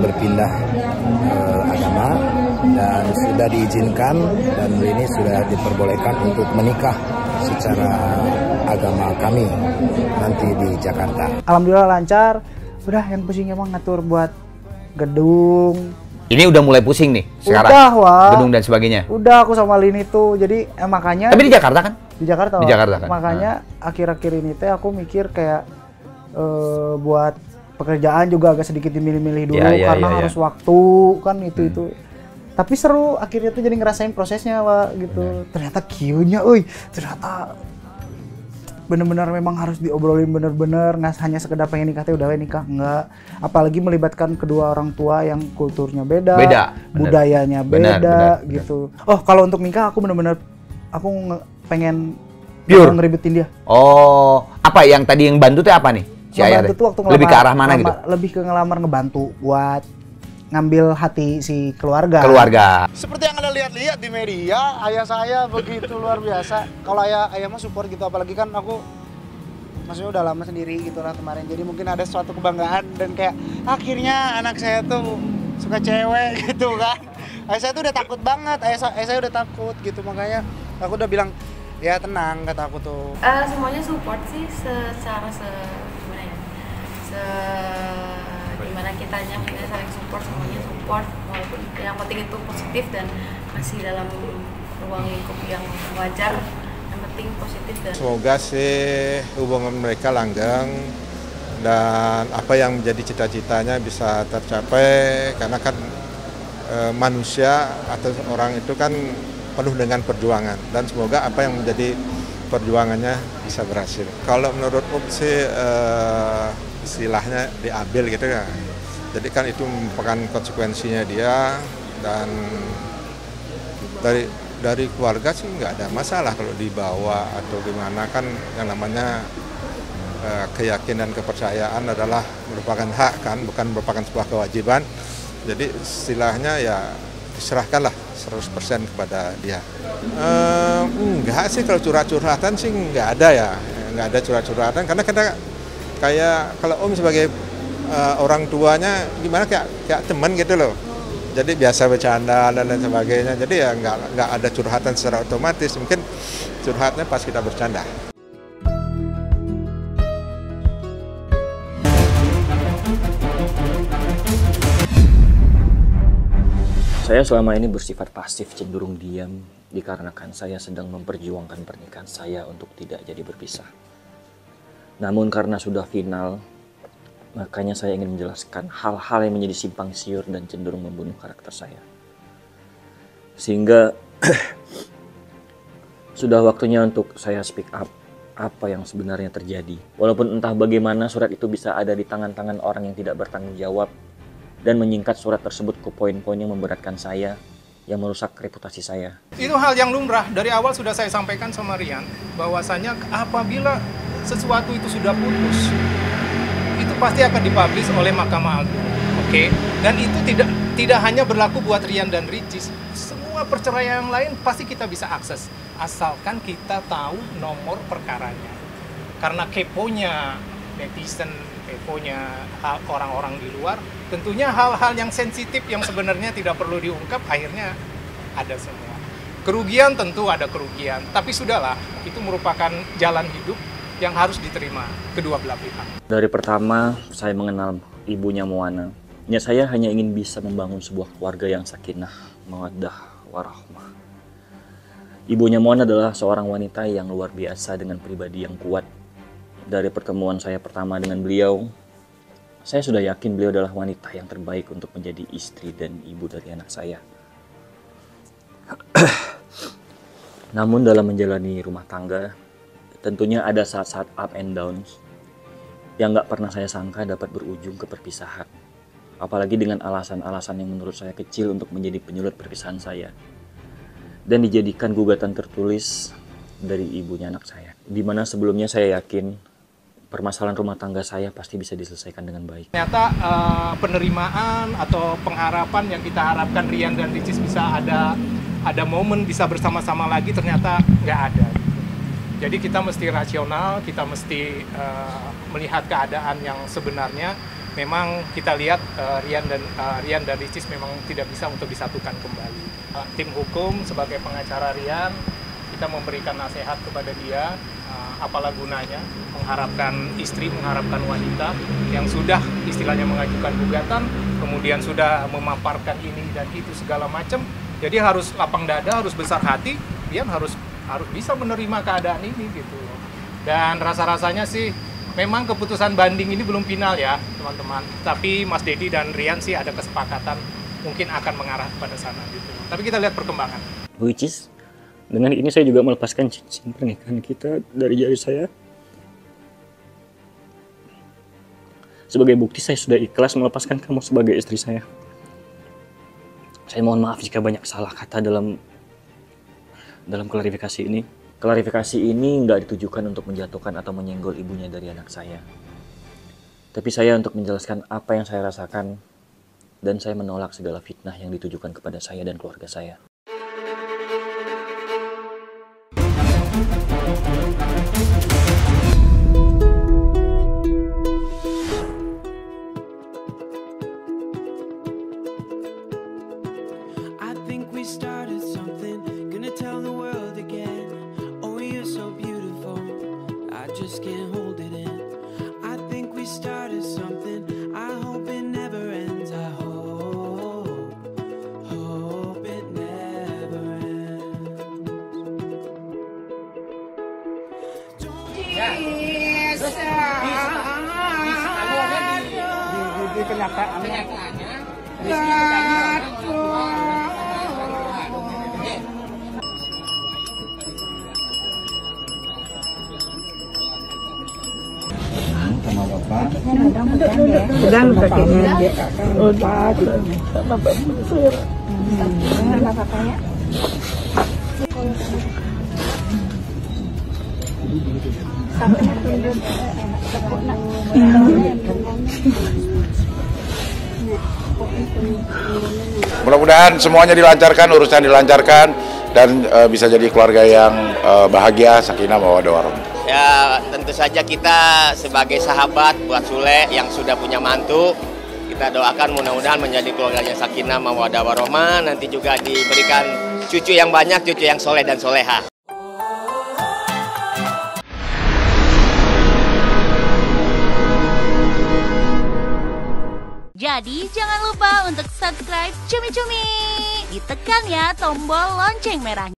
berpindah agama dan sudah diizinkan dan ini sudah diperbolehkan untuk menikah secara agama kami nanti di Jakarta. Alhamdulillah lancar. Udah yang pusing emang ngatur buat gedung. Ini udah mulai pusing nih sekarang. Udah, Wak. Gedung dan sebagainya. Udah aku sama Lini tuh. Jadi makanya. Tapi di Jakarta kan? Di Jakarta. Di Jakarta kan. Makanya akhir-akhir ini teh aku mikir kayak buat pekerjaan juga agak sedikit dimilih-milih dulu karena harus waktu kan itu. Tapi seru akhirnya tuh jadi ngerasain prosesnya, Wak, gitu. Ternyata kieunya ternyata bener-bener memang harus diobrolin bener-bener, nggak hanya sekedar pengen nikah udah nikah, enggak. Apalagi melibatkan kedua orang tua yang kulturnya beda budayanya beda gitu. Oh, kalau untuk nikah aku bener-bener pengen pure ngeribetin dia. Oh, apa yang tadi yang bantu tuh apa nih? Si Ayah tuh waktu lebih ke arah mana gitu? Lebih ke ngelamar, ngebantu buat ngambil hati si keluarga. Seperti yang Anda lihat-lihat di media, ayah saya begitu luar biasa. Kalau ayah mah support gitu, apalagi kan aku maksudnya udah lama sendiri gitu lah kemarin. Jadi mungkin ada suatu kebanggaan dan kayak akhirnya anak saya tuh suka cewek gitu kan. Ayah saya tuh udah takut banget, ayah saya udah takut gitu, makanya aku udah bilang ya tenang kata aku tuh. Semuanya support sih secara gimana kitanya saling support, semuanya support, walaupun yang penting itu positif dan masih dalam ruang lingkup yang wajar, yang penting positif. Dan semoga sih hubungan mereka langgeng dan apa yang menjadi cita-citanya bisa tercapai, karena kan manusia atau orang itu kan penuh dengan perjuangan, dan semoga apa yang menjadi perjuangannya bisa berhasil. Kalau menurut sih istilahnya diambil gitu ya. Jadi kan itu merupakan konsekuensinya dia, dan dari keluarga sih nggak ada masalah kalau dibawa atau gimana, kan yang namanya keyakinan kepercayaan adalah merupakan hak kan, bukan merupakan sebuah kewajiban. Jadi istilahnya ya diserahkanlah 100% kepada dia. Enggak sih, kalau curhat-curhatan sih nggak ada ya, nggak ada curhat-curhatan, karena kita kayak kalau Om sebagai orang tuanya gimana kayak teman gitu loh. Jadi biasa bercanda dan lain sebagainya. Jadi ya nggak ada curhatan secara otomatis. Mungkin curhatnya pas kita bercanda. Saya selama ini bersifat pasif, cenderung diam, dikarenakan saya sedang memperjuangkan pernikahan saya untuk tidak jadi berpisah. Namun karena sudah final, makanya saya ingin menjelaskan hal-hal yang menjadi simpang siur dan cenderung membunuh karakter saya. Sehingga sudah waktunya untuk saya speak up apa yang sebenarnya terjadi. Walaupun entah bagaimana surat itu bisa ada di tangan-tangan orang yang tidak bertanggung jawab dan menyingkat surat tersebut ke poin-poin yang memberatkan saya, yang merusak reputasi saya. Itu hal yang lumrah. Dari awal sudah saya sampaikan sama Rian, bahwasanya apabila sesuatu itu sudah putus, itu pasti akan dipublish oleh Mahkamah Agung. Oke? Dan itu tidak hanya berlaku buat Rian dan Ricis. Semua perceraian yang lain pasti kita bisa akses, asalkan kita tahu nomor perkaranya. Karena keponya netizen, keponya orang-orang di luar, tentunya hal-hal yang sensitif yang sebenarnya tidak perlu diungkap akhirnya ada semua. Kerugian tentu ada kerugian, tapi sudahlah, itu merupakan jalan hidup yang harus diterima kedua belah pihak. Dari pertama saya mengenal ibunya Moana, saya hanya ingin bisa membangun sebuah keluarga yang sakinah, mawaddah, warahmah. Ibunya Moana adalah seorang wanita yang luar biasa dengan pribadi yang kuat. Dari pertemuan saya pertama dengan beliau, saya sudah yakin beliau adalah wanita yang terbaik untuk menjadi istri dan ibu dari anak saya. Namun dalam menjalani rumah tangga, tentunya ada saat-saat up and downs yang nggak pernah saya sangka dapat berujung ke perpisahan. Apalagi dengan alasan-alasan yang menurut saya kecil untuk menjadi penyulut perpisahan saya. Dan dijadikan gugatan tertulis dari ibunya anak saya. Dimana sebelumnya saya yakin permasalahan rumah tangga saya pasti bisa diselesaikan dengan baik. Ternyata penerimaan atau pengharapan yang kita harapkan Rian dan Ricis bisa ada momen bisa bersama-sama lagi, ternyata nggak ada. Jadi kita mesti rasional, kita mesti melihat keadaan yang sebenarnya, memang kita lihat Rian dan Ricis memang tidak bisa untuk disatukan kembali. Tim hukum sebagai pengacara Rian, kita memberikan nasihat kepada dia, apalah gunanya mengharapkan istri, mengharapkan wanita yang sudah istilahnya mengajukan gugatan, kemudian sudah memaparkan ini dan itu segala macam. Jadi harus lapang dada, harus besar hati, Rian harus bisa menerima keadaan ini gitu. Dan rasa-rasanya sih memang keputusan banding ini belum final ya teman-teman. Tapi Mas Dedi dan Rian sih ada kesepakatan mungkin akan mengarah pada sana gitu. Tapi kita lihat perkembangan. Which is, dengan ini saya juga melepaskan cincin pernikahan kita dari jari saya. Sebagai bukti saya sudah ikhlas melepaskan kamu sebagai istri saya. Saya mohon maaf jika banyak salah kata dalam klarifikasi ini. Klarifikasi ini nggak ditujukan untuk menjatuhkan atau menyenggol ibunya dari anak saya. Tapi saya untuk menjelaskan apa yang saya rasakan, dan saya menolak segala fitnah yang ditujukan kepada saya dan keluarga saya. Mudah-mudahan semuanya dilancarkan, urusan dilancarkan, dan bisa jadi keluarga yang bahagia, sakinah mawaddah warahmah. Ya tentu saja kita sebagai sahabat buat Sule yang sudah punya mantu, kita doakan mudah-mudahan menjadi keluarganya sakinah mawaddah warahmah, nanti juga diberikan cucu yang banyak, cucu yang soleh dan soleha. Jadi jangan lupa untuk subscribe Cumi Cumi. Ditekan ya tombol lonceng merahnya.